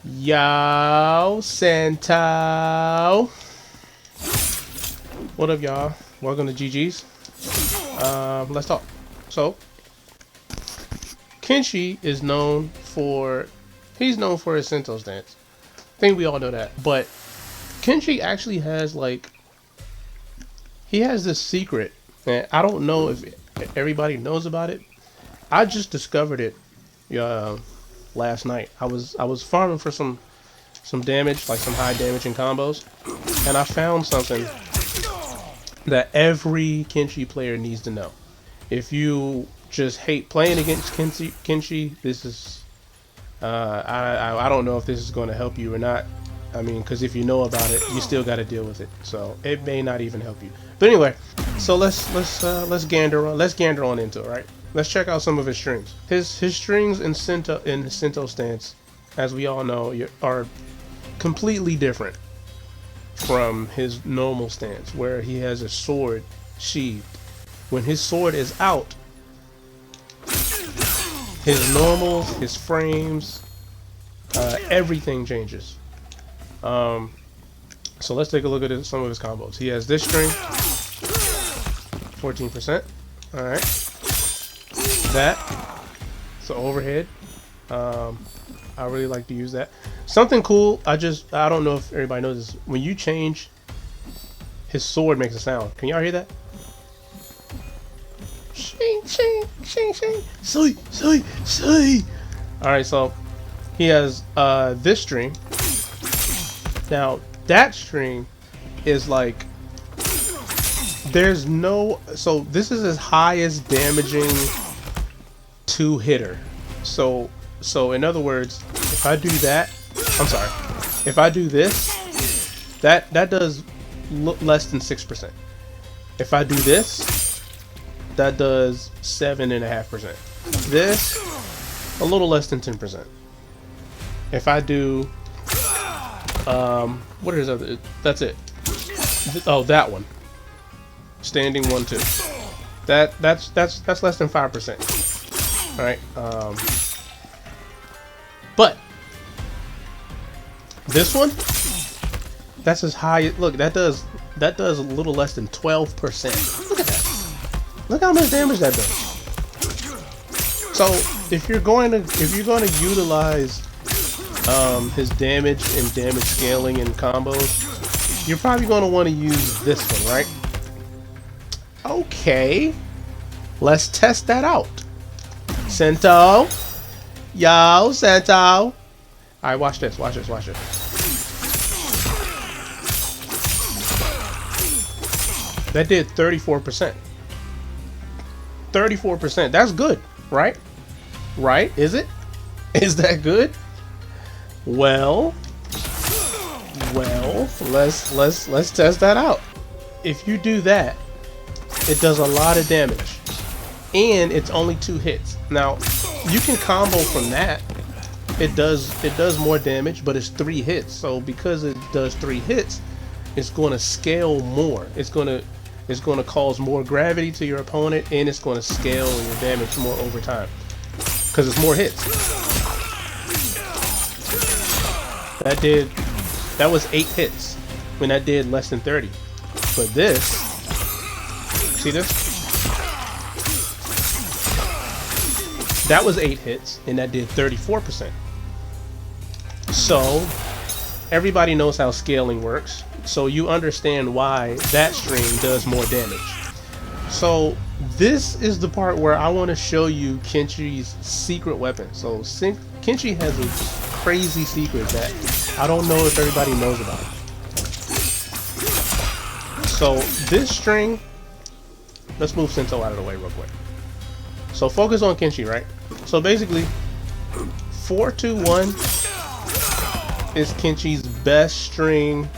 Yo, Santo. What up, y'all? Welcome to GG's. Let's talk. So, Kenshi is known for, he's known for his Sento stance. I think we all know that. But Kenshi actually has he has this secret, and I don't know if everybody knows about it. I just discovered it last night. I was farming for some damage, like some high damaging combos, and I found something that every Kenshi player needs to know. If you just hate playing against Kenshi, this is I don't know if this is going to help you or not. I mean, because if you know about it, you still got to deal with it, so it may not even help you. But anyway, so let's gander on into it, right? Let's check out some of his strings. His strings in his Sento stance, as we all know, are completely different from his normal stance, where he has a sword sheathed. When his sword is out, his normals, his frames, everything changes. So let's take a look at some of his combos. He has this string, 14%. All right, that. So overhead. I really like to use that. Something cool. I don't know if everybody knows this. When you change, his sword makes a sound. Can y'all hear that? Shing, shing, shing, shing. Say, say, say. All right, so he has this string. Now that string is like, there's no, so this is his highest damaging two hitter. So in other words, if I do that, I'm sorry, if I do this, that does less than 6%. If I do this, that does 7.5%. This, a little less than 10%. If I do what is other? That's it. Oh, that one. Standing 1-2. That's less than 5%. All right. But this one, that's as high. Look, that does a little less than 12%. Look at that. Look how much damage that does. So if you're going to utilize his damage and damage scaling and combos, you're probably going to want to use this one, right? Okay, let's test that out. Sento, yo, Sento. All right, watch this, watch this, watch this. That did 34%. 34%. That's good, right? Right? Is it? Is that good? Well, let's test that out. If you do that, it does a lot of damage, and it's only 2 hits. Now, you can combo from that. It does more damage, but it's 3 hits. So because it does 3 hits, it's going to scale more. It's going to cause more gravity to your opponent, and it's going to scale your damage more over time because it's more hits. That was 8 hits when that did less than 30. But this, see this? That was 8 hits and that did 34%. So everybody knows how scaling works. So you understand why that string does more damage. So this is the part where I want to show you Kenshi's secret weapon. So Kenshi has a crazy secret that I don't know if everybody knows about. So this string, let's move Sento out of the way real quick. So focus on Kenshi, right? So basically 4-2-1 is Kenshi's best string,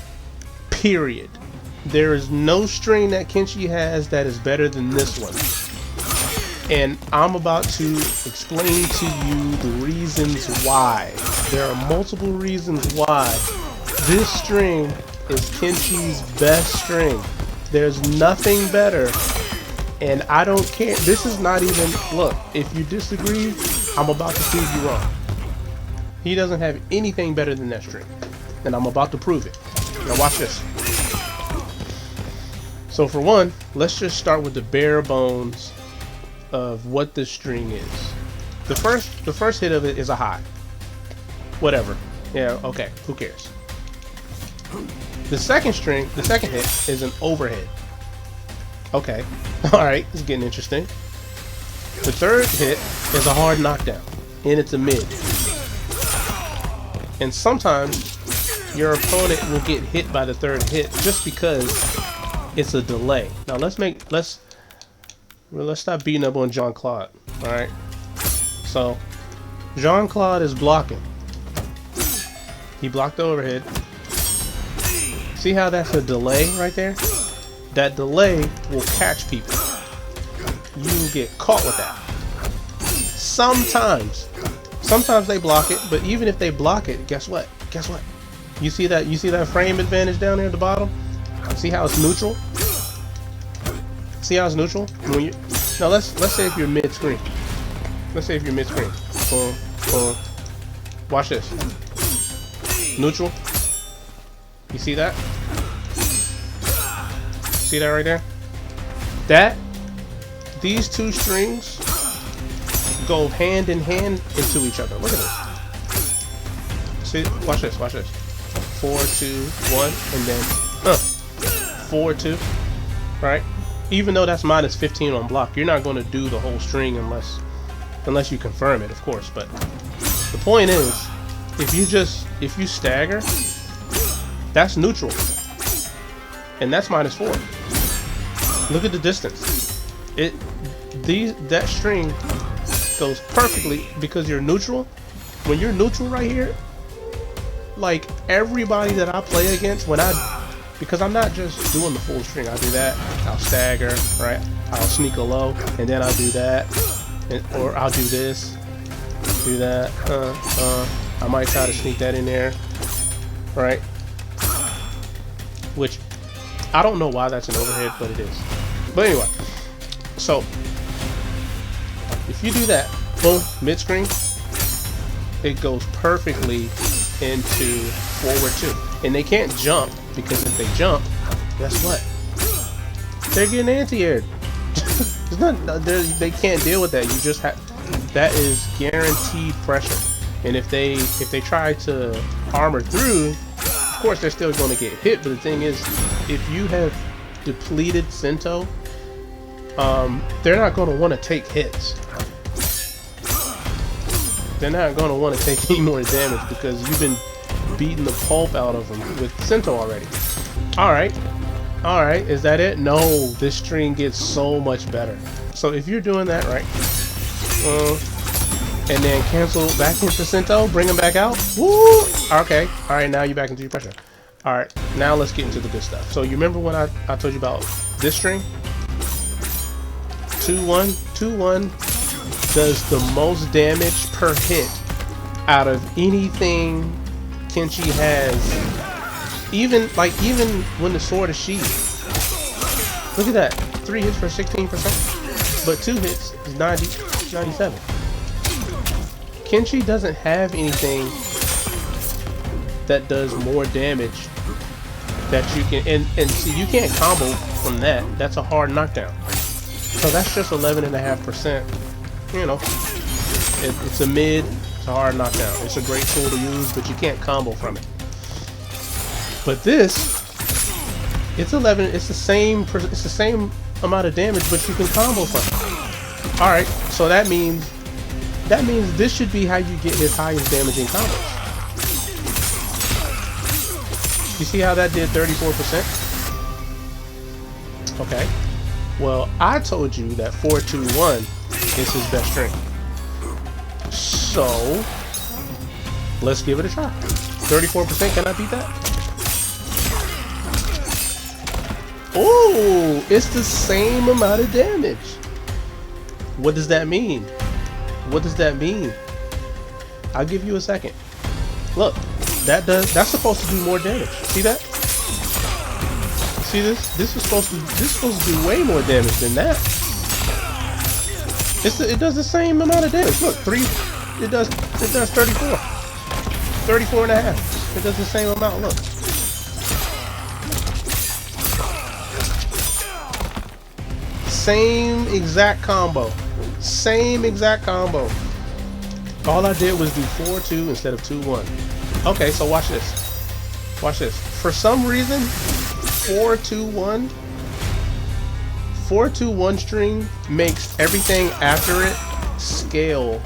period. There is no string that Kenshi has that is better than this one. And I'm about to explain to you the reasons why. There are multiple reasons why this string is Kenshi's best string. There's nothing better, and I don't care. This is not even, look, if you disagree, I'm about to prove you wrong. He doesn't have anything better than that string. And I'm about to prove it. Now watch this. So for one, let's just start with the bare bones of what this string is. The first hit of it is a high. Whatever. Yeah, okay, who cares? The second hit is an overhead. Okay. Alright, it's getting interesting. The third hit is a hard knockdown. And it's a mid. And sometimes your opponent will get hit by the third hit just because it's a delay. Now let's stop beating up on Jean-Claude. Alright. So Jean-Claude is blocking. He blocked the overhead. See how that's a delay right there? That delay will catch people. You will get caught with that. Sometimes they block it, but even if they block it, guess what? Guess what? You see that frame advantage down there at the bottom? See how it's neutral? See how it's neutral? Now let's say if you're mid-screen. Let's say if you're mid-screen. Boom, boom. Watch this. Neutral. You see that? See that right there? These two strings go hand in hand into each other. Look at this. See, watch this, watch this. 4, 2, 1, and then 4, 2. Right? Even though that's minus 15 on block, you're not going to do the whole string unless you confirm it, of course. But the point is, if you stagger, that's neutral, and that's minus 4. Look at the distance. That string goes perfectly because you're neutral. When you're neutral right here, like everybody that I play against, because I'm not just doing the full string. I do that, I'll stagger, right? I'll sneak a low, and then I'll do that, or I'll do this, do that. I might try to sneak that in there, right? Which I don't know why that's an overhead, but it is. But anyway, so if you do that, boom, mid screen, it goes perfectly into forward 2, and they can't jump because if they jump, guess what? They're getting anti-aired. They can't deal with that. You just have that is guaranteed pressure, and if they try to armor through, of course they're still going to get hit. But the thing is, if you have depleted Sento, they're not going to want to take hits. They're not going to want to take any more damage because you've been beating the pulp out of them with Sento already. Alright, is that it? No, this string gets so much better. So if you're doing that right, and then cancel back into Sento, bring them back out. Woo! Okay, alright, now you're back into your pressure. Alright, now let's get into the good stuff. So you remember when I told you about this string? 2-1, 2-1 does the most damage per hit out of anything Kenshi has. Even when the sword is sheathed. Look at that. 3 hits for 16%. But 2 hits is 97. Kenshi doesn't have anything that does more damage that you can, and see, you can't combo from that. That's a hard knockdown. So that's just 11.5%. You know, it's a mid, it's a hard knockdown. It's a great tool to use, but you can't combo from it. But this, it's 11. It's the same amount of damage, but you can combo from it. All right, so that means this should be how you get his highest damaging combos. You see how that did 34%? Okay. Well, I told you that 4-2-1 is his best string. So let's give it a try. 34%, can I beat that? Oh, it's the same amount of damage. What does that mean? What does that mean? I'll give you a second. Look, that's supposed to do more damage. See that? See this? This is supposed to do way more damage than that. It does the same amount of damage. Look, it does 34. 34 and a half. It does the same amount. Look. Same exact combo. Same exact combo. All I did was do 4-2 instead of 2-1. Okay, so watch this. Watch this. For some reason, 4-2-1 string makes everything after it scale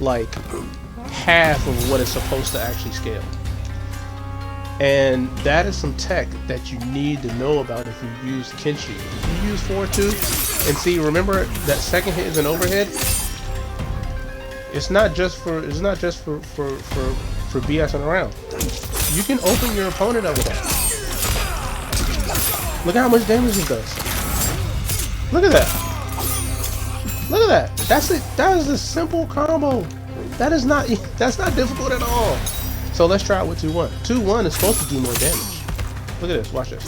like half of what it's supposed to actually scale. And that is some tech that you need to know about if you use Kenshi. If you use 4-2 and see, remember that second hit is an overhead. It's not just for BSing around. You can open your opponent up with that. Look at how much damage it does. Look at that. Look at that. That's it. That is a simple combo. That's not difficult at all. So let's try it with 2-1. 2-1 is supposed to do more damage. Look at this. Watch this.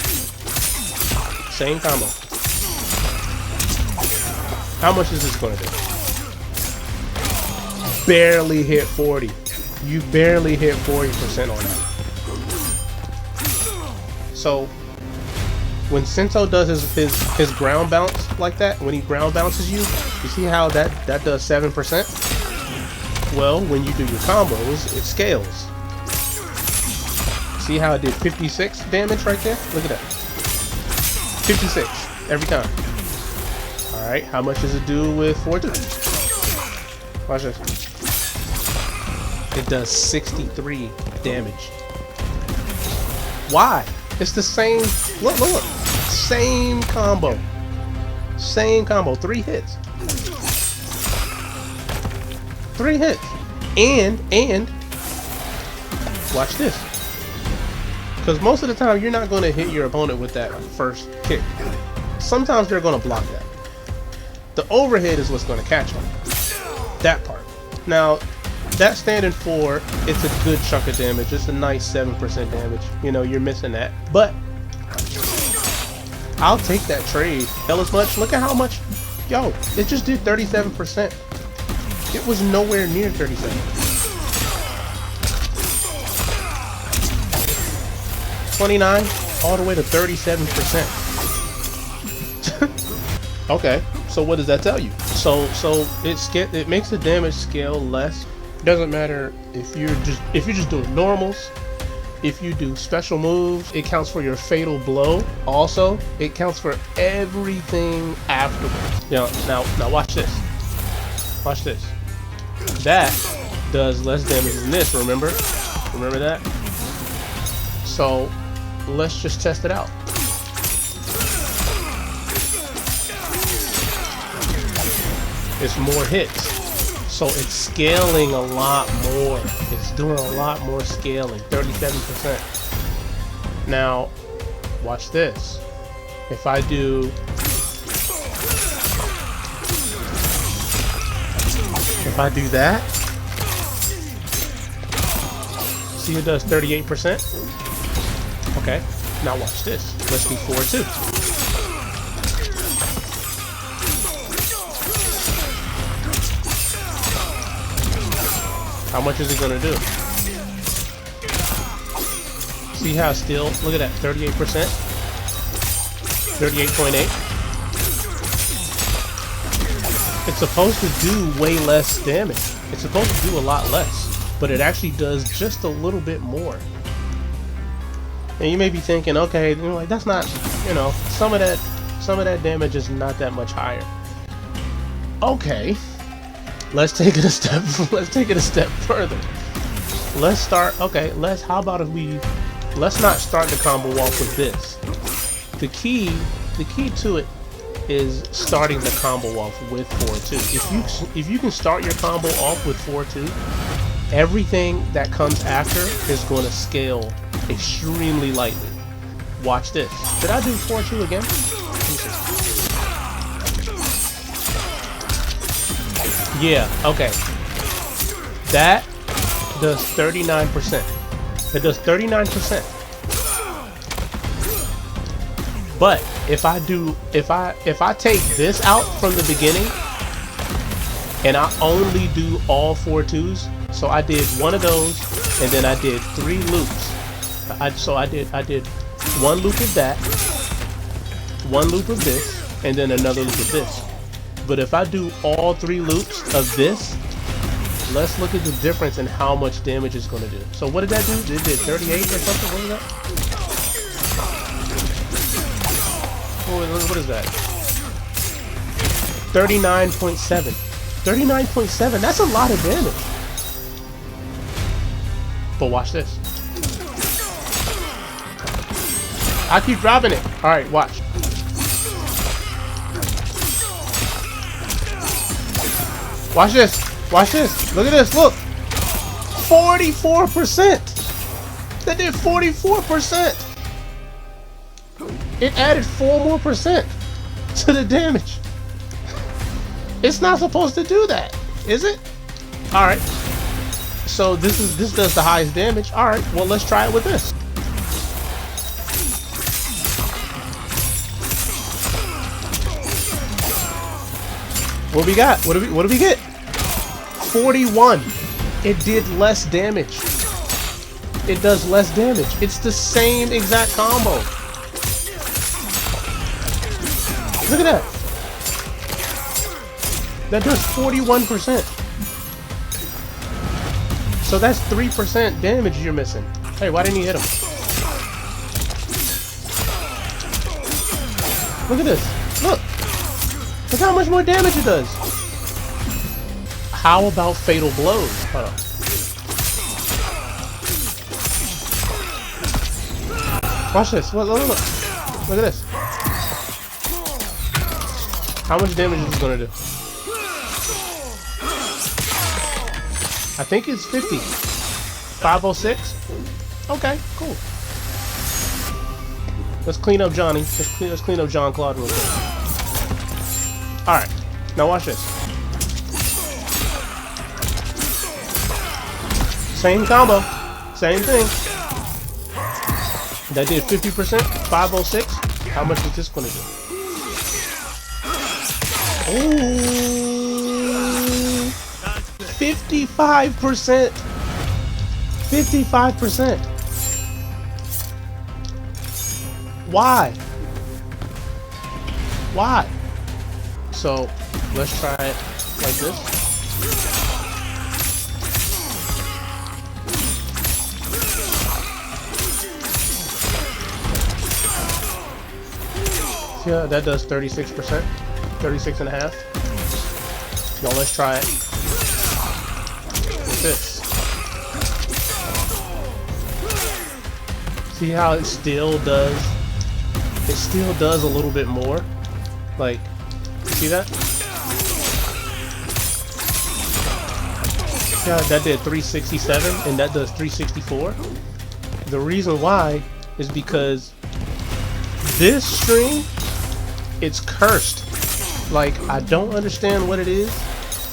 Same combo. How much is this going to do? Barely hit 40. You barely hit 40% on that. So when Sento does his ground bounce like that, when he ground bounces you see how that does 7%? Well, when you do your combos, it scales. See how it did 56 damage right there? Look at that. 56 every time. Alright, how much does it do with 4-2? Watch this. It does 63 damage. Why? It's the same. Look. Same combo. Same combo. 3 hits. 3 hits. And watch this. Because most of the time you're not going to hit your opponent with that first kick. Sometimes they're going to block that. The overhead is what's going to catch them. That part. Now, that standing for, it's a good chunk of damage. It's a nice 7% damage. You know, you're missing that. But I'll take that trade. Hell as much. Look at how much. Yo, it just did 37%. It was nowhere near 37. 29 all the way to 37%. Okay, so what does that tell you? So it makes the damage scale less. Doesn't matter if you're just doing normals. If you do special moves, it counts for your fatal blow. Also, it counts for everything afterwards. Now watch this. Watch this. That does less damage than this. Remember that. So let's just test it out. It's more hits. So it's scaling a lot more. It's doing a lot more scaling, 37%. Now, watch this. If I do that, see it does 38%? Okay, now watch this. Let's do 4-2. How much is it going to do? See how still, look at that, 38%, 38.8. It's supposed to do way less damage. It's supposed to do a lot less, but it actually does just a little bit more. And you may be thinking, okay, like that's not, some of that damage is not that much higher. Okay. Let's take it a step further. Let's start, let's not start the combo off with this. The key to it is starting the combo off with 4-2. If you can start your combo off with 4-2, everything that comes after is going to scale extremely lightly. Watch this. Did I do 4-2 again? Yeah, okay. That does 39%. It does 39%. But if I take this out from the beginning and I only do all 4-2s, so I did one of those and then I did 3 loops. So I did 1 loop of that, 1 loop of this, and then another loop of this. But if I do all 3 loops of this, let's look at the difference in how much damage it's going to do. So what did that do? It did 38 or something? What is that? What is that? 39.7. 39.7, that's a lot of damage. But watch this. I keep dropping it. Alright, watch. Watch this. Watch this. Look at this. Look. 44%. That did 44%. It added 4 more percent to the damage. It's not supposed to do that, is it? All right. So this does the highest damage. All right. Well, let's try it with this. What we got? What do we get? 41. It did less damage. It does less damage. It's the same exact combo. Look at that. That does 41%. So that's 3% damage you're missing. Hey, why didn't you hit him? Look at this. Look. Look how much more damage it does. How about fatal blows? Hold on. Watch this. Look, look, look. Look at this. How much damage is this gonna do? I think it's 50. 506? Okay, cool. Let's clean up Johnny. Let's clean up John Claude real quick. Alright, now watch this. Same combo, same thing. That did 50%, 506. How much is this gonna do? Ooh, 55%. 55%. Why? Why? So let's try it like this. Yeah, that does 36%, 36.5. Now let's try it with this. See how it still does? It still does a little bit more. Like, you see that? Yeah, that did 367 and that does 364. The reason why is because this string, it's cursed. Like, I don't understand what it is,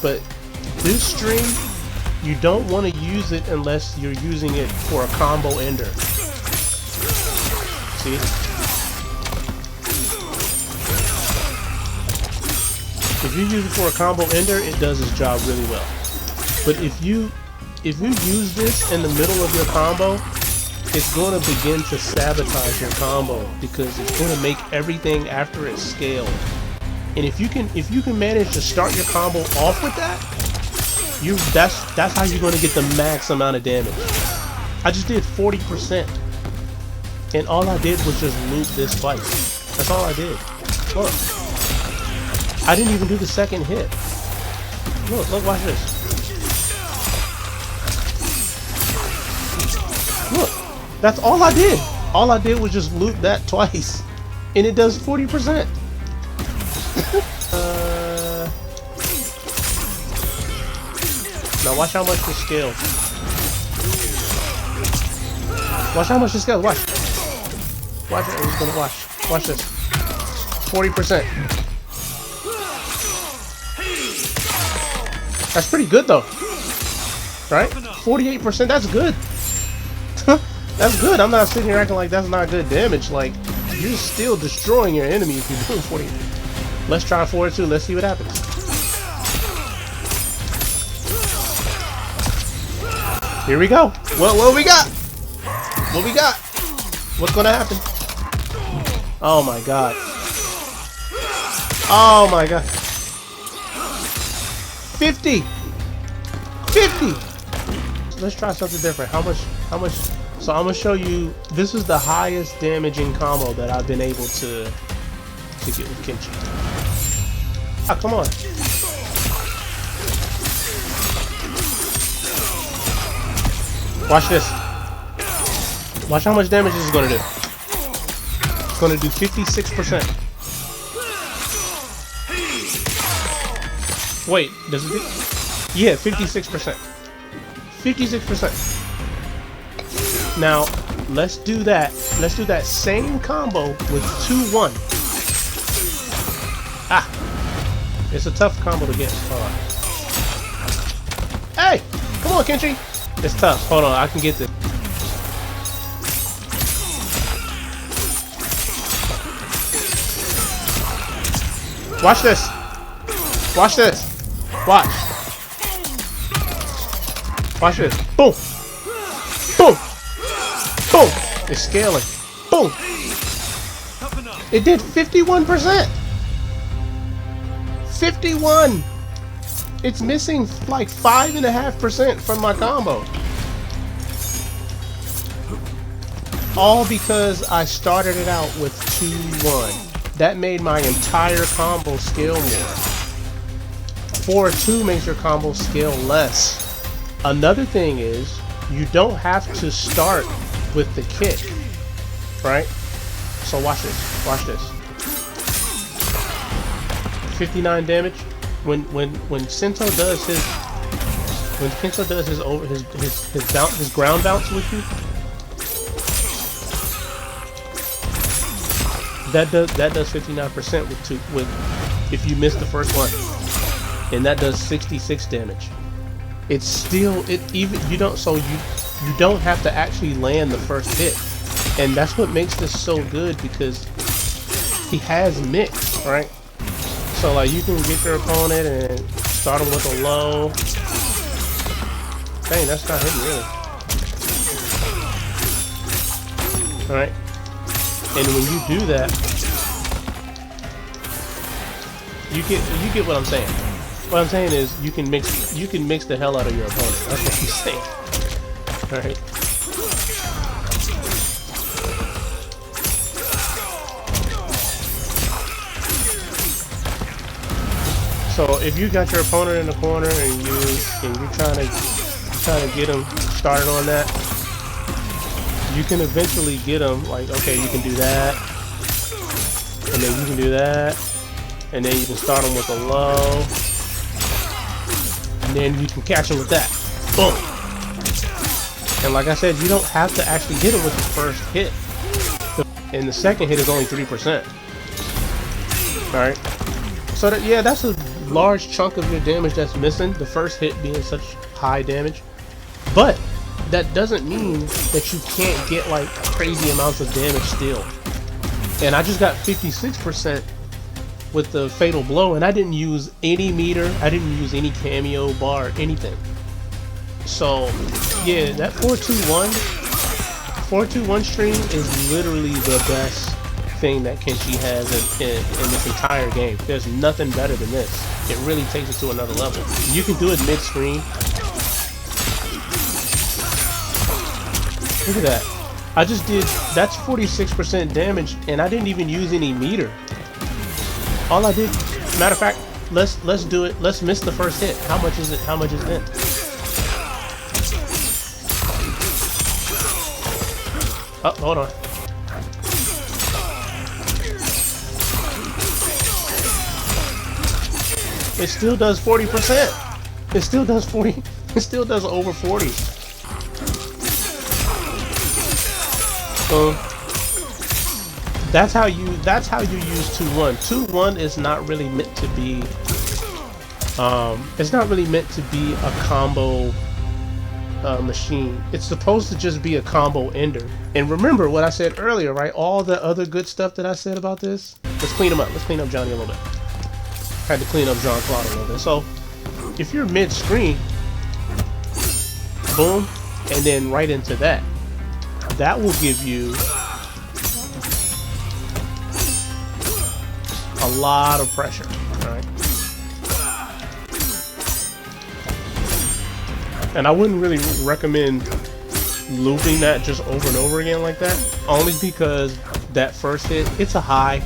but this string, you don't want to use it unless you're using it for a combo ender. See? If you use it for a combo ender, it does its job really well. But if you use this in the middle of your combo, it's going to begin to sabotage your combo because it's going to make everything after it scaled. And if you can manage to start your combo off with that, that's how you're going to get the max amount of damage. I just did 40%, and all I did was just loop this twice. That's all I did. Look, I didn't even do the second hit. Look, watch this. Look, that's all I did. All I did was just loop that twice, and it does 40%. Now watch how much this scales. Watch how much this scales. Watch. Watch it. I'm just gonna watch. Watch this. 40%. That's pretty good though, right? 48%. That's good. That's good. I'm not sitting here acting like that's not good damage. Like, you're still destroying your enemy if you're doing 40. Let's try 42. Let's see what happens. Here we go. What we got? What we got? What's gonna happen? Oh my god. Oh my god. 50. 50. Let's try something different. How much? So I'm gonna show you. This is the highest damaging combo that I've been able to get with Kenchi. Ah, come on. Watch this. Watch how much damage this is gonna do. It's gonna do 56%. Wait, does it do? Yeah, 56%. 56%. Now, let's do that. Let's do that same combo with 2-1. Ah! It's a tough combo to get. Hold on. Hey! Come on, Kenchi! It's tough. Hold on, I can get this. Watch this. Watch this. Watch. Watch this. Boom. Boom. Boom. It's scaling. Boom. It did 51%. 51. It's missing like 5.5% from my combo. All because I started it out with 2-1. That made my entire combo scale more. 4-2 makes your combo scale less. Another thing is, you don't have to start with the kick, right? So watch this. Watch this. 59 damage. When Sento does his his ground bounce with you, that does 59% with if you miss the first one, and that does 66 damage. It's still you don't have to actually land the first hit, and that's what makes this so good, because he has mix, right? So like you can get your opponent and start him with a low. Dang, that's not hitting really. All right. And when you do that, you get what I'm saying. What I'm saying is you can mix the hell out of your opponent. That's what I'm saying. All right. So if you got your opponent in the corner and you're trying to get him started on that, you can eventually get him like, okay, you can do that, and then you can do that, and then you can start him with a low, and then you can catch him with that. Boom. And like I said, you don't have to actually hit him with the first hit. And the second hit is only 3%. Alright. So that, yeah, that's a large chunk of your damage that's missing, the first hit being such high damage. But that doesn't mean that you can't get like crazy amounts of damage still. And I just got 56% with the fatal blow, and I didn't use any meter, I didn't use any cameo bar, anything. So yeah, that 4-2-1 stream is literally the best thing that Kenshi has in this entire game. There's nothing better than this. It really takes it to another level. You can do it mid-screen. Look at that. I just did, that's 46% damage, and I didn't even use any meter. All I did, matter of fact, let's do it. Let's miss the first hit. How much is it? How much is it? Oh, hold on. It still does 40%. It still does 40. It still does over 40. So that's how you use 2-1. 2-1 is not really meant to be. It's not really meant to be a combo machine. It's supposed to just be a combo ender. And remember what I said earlier, right? All the other good stuff that I said about this. Let's clean them up. Let's clean up Johnny a little bit. Had to clean up Jean-Claude a little bit. So if you're mid-screen, boom, and then right into that. That will give you a lot of pressure, right? And I wouldn't really recommend looping that just over and over again like that, only because that first hit, it's a high,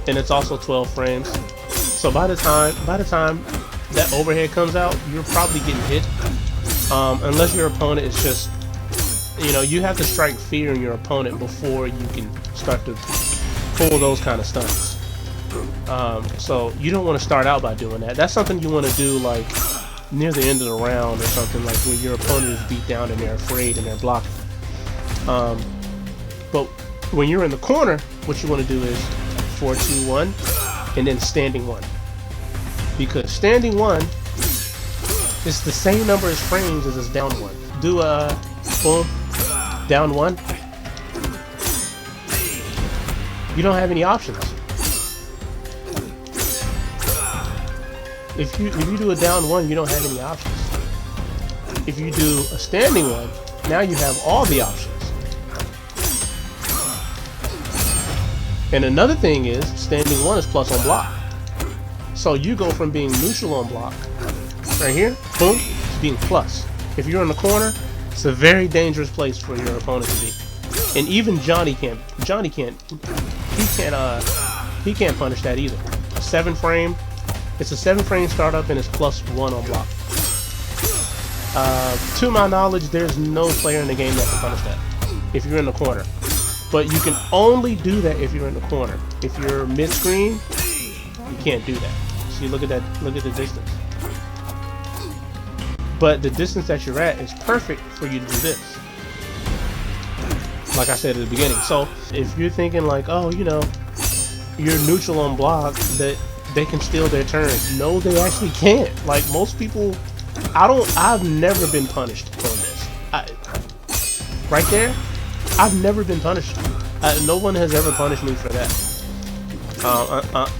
and it's also 12 frames. So by the time that overhead comes out, you're probably getting hit, unless your opponent is just, you know, you have to strike fear in your opponent before you can start to pull those kind of stunts. So you don't want to start out by doing that. That's something you want to do like near the end of the round or something, like when your opponent is beat down and they're afraid and they're blocking. But when you're in the corner, what you want to do is 4-2-1 and then standing 1, because standing 1 is the same number as frames as down 1. Do a boom, down 1. You don't have any options. If you do a down 1, you don't have any options. If you do a standing 1, now you have all the options. And another thing is, standing 1 is plus on block. So you go from being neutral on block, right here, boom, to being plus. If you're in the corner, it's a very dangerous place for your opponent to be. And even Johnny can't punish that either. 7 frame. It's a 7 frame startup and it's plus 1 on block. To my knowledge, there's no player in the game that can punish that if you're in the corner. But you can only do that if you're in the corner. If you're mid-screen, you can't do that. See, look at that. Look at the distance. But the distance that you're at is perfect for you to do this. Like I said at the beginning. So if you're thinking like, oh, you know, you're neutral on block, that they can steal their turn. No, they actually can't. Like most people, I've never been punished on this. Right there, I've never been punished. No one has ever punished me for that.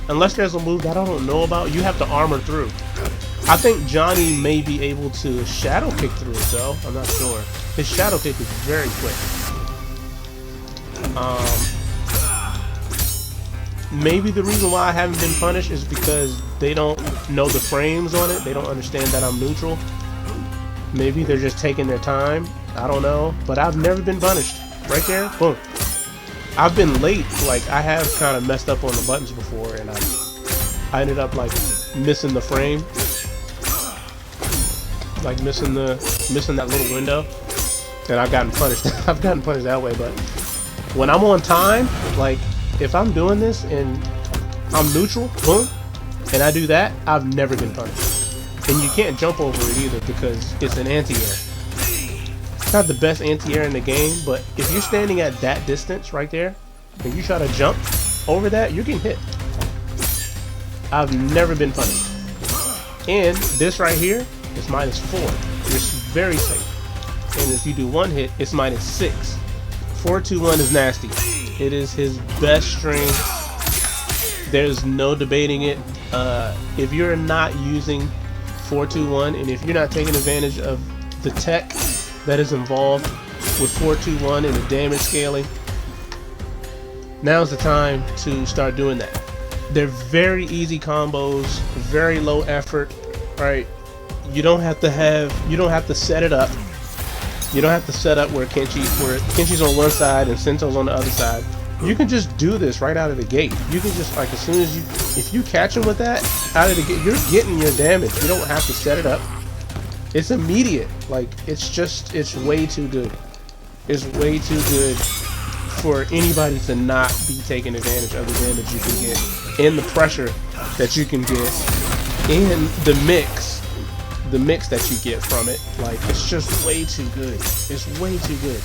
Unless there's a move that I don't know about, you have to armor through. I think Johnny may be able to shadow kick through it though. I'm not sure. His shadow kick is very quick. Maybe the reason why I haven't been punished is because they don't know the frames on it. They don't understand that I'm neutral. Maybe they're just taking their time. I don't know. But I've never been punished. Right there, boom. I've been late. Like, I have kind of messed up on the buttons before, and I ended up, like, missing the frame. Like, missing that little window. And I've gotten punished. I've gotten punished that way, but when I'm on time, like, if I'm doing this and I'm neutral, boom, and I do that, I've never been punished. And you can't jump over it either because it's an anti-air. It's not the best anti-air in the game, but if you're standing at that distance right there, and you try to jump over that, you're getting hit. I've never been punished. And this right here is -4. You're very safe. And if you do 1 hit, it's -6. 4-2-1 is nasty. It is his best string. There's no debating it. If you're not using 4-2-1, and if you're not taking advantage of the tech that is involved with 4-2-1 and the damage scaling, now's the time to start doing that. They're very easy combos, very low effort, right? You don't have to set it up. You don't have to set up where Kenchi's on one side and Sento's on the other side. You can just do this right out of the gate. You can just, like, as soon as if you catch him with that out of the gate, you're getting your damage. You don't have to set it up. It's immediate. Like, it's way too good. It's way too good for anybody to not be taking advantage of the damage you can get, and the pressure that you can get, and the mix that you get from it. Like, it's just way too good. It's way too good.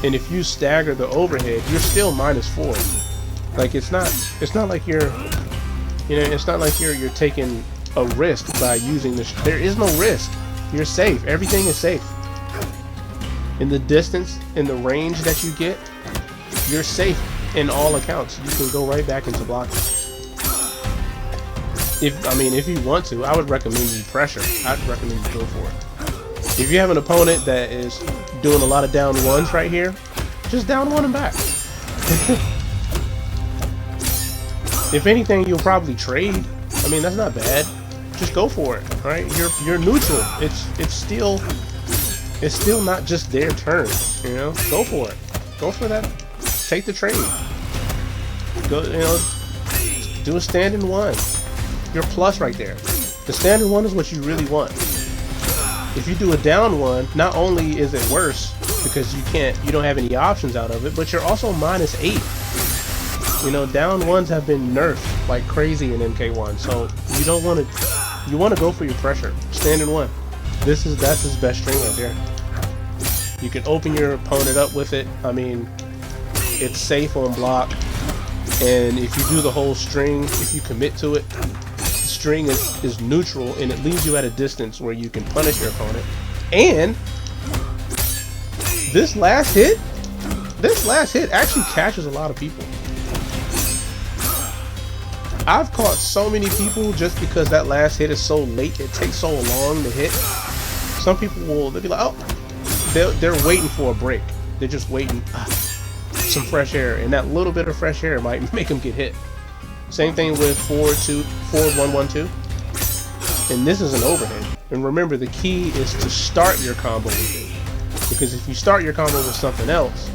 And if you stagger the overhead, you're still -4. Like, it's not like you're, it's not like you're taking a risk by using this. There is no risk. You're safe. Everything is safe. In the distance, in the range that you get, you're safe in all accounts. You can go right back into blocking. If you want to, I would recommend you pressure. I'd recommend you go for it. If you have an opponent that is doing a lot of down ones right here, just down one and back. If anything, you'll probably trade. I mean, that's not bad. Just go for it, right? You're neutral. It's still not just their turn, you know. Go for it. Go for that. Take the trade. Go, you know, do a standing one. You're plus right there. The standing one is what you really want. If you do a down one, not only is it worse because you don't have any options out of it, but you're also -8. You know, down ones have been nerfed like crazy in MK1, so you don't want to. You want to go for your pressure. Standing one. That's his best string right there. You can open your opponent up with it. I mean, it's safe on block, and if you do the whole string, if you commit to it, string is neutral and it leaves you at a distance where you can punish your opponent. And this last hit actually catches a lot of people. I've caught so many people just because that last hit is so late. It takes so long to hit. Some people they'll be like, oh, they're waiting for a break. They're just waiting some fresh air, and that little bit of fresh air might make them get hit. Same thing with 4-1-1-2, and this is an overhead. And remember, the key is to start your combo with it, because if you start your combo with something else,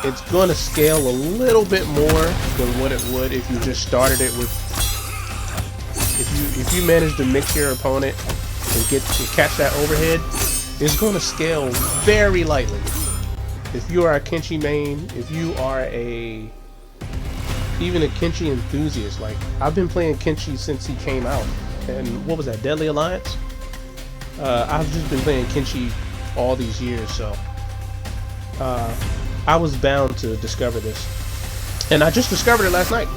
it's going to scale a little bit more than what it would if you just started it with. If you manage to mix your opponent and catch that overhead, it's going to scale very lightly. If you are a Kenchi main, if you are even a Kenchi enthusiast, like I've been playing Kenchi since he came out, and what was that, Deadly Alliance? I've just been playing Kenchi all these years, so I was bound to discover this, and I just discovered it last night.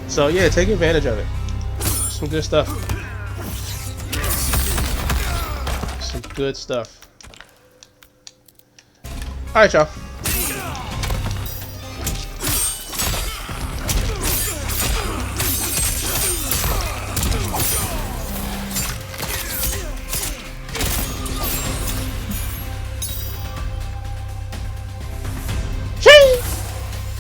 So yeah, take advantage of it. Some good stuff. Some good stuff. All right, y'all.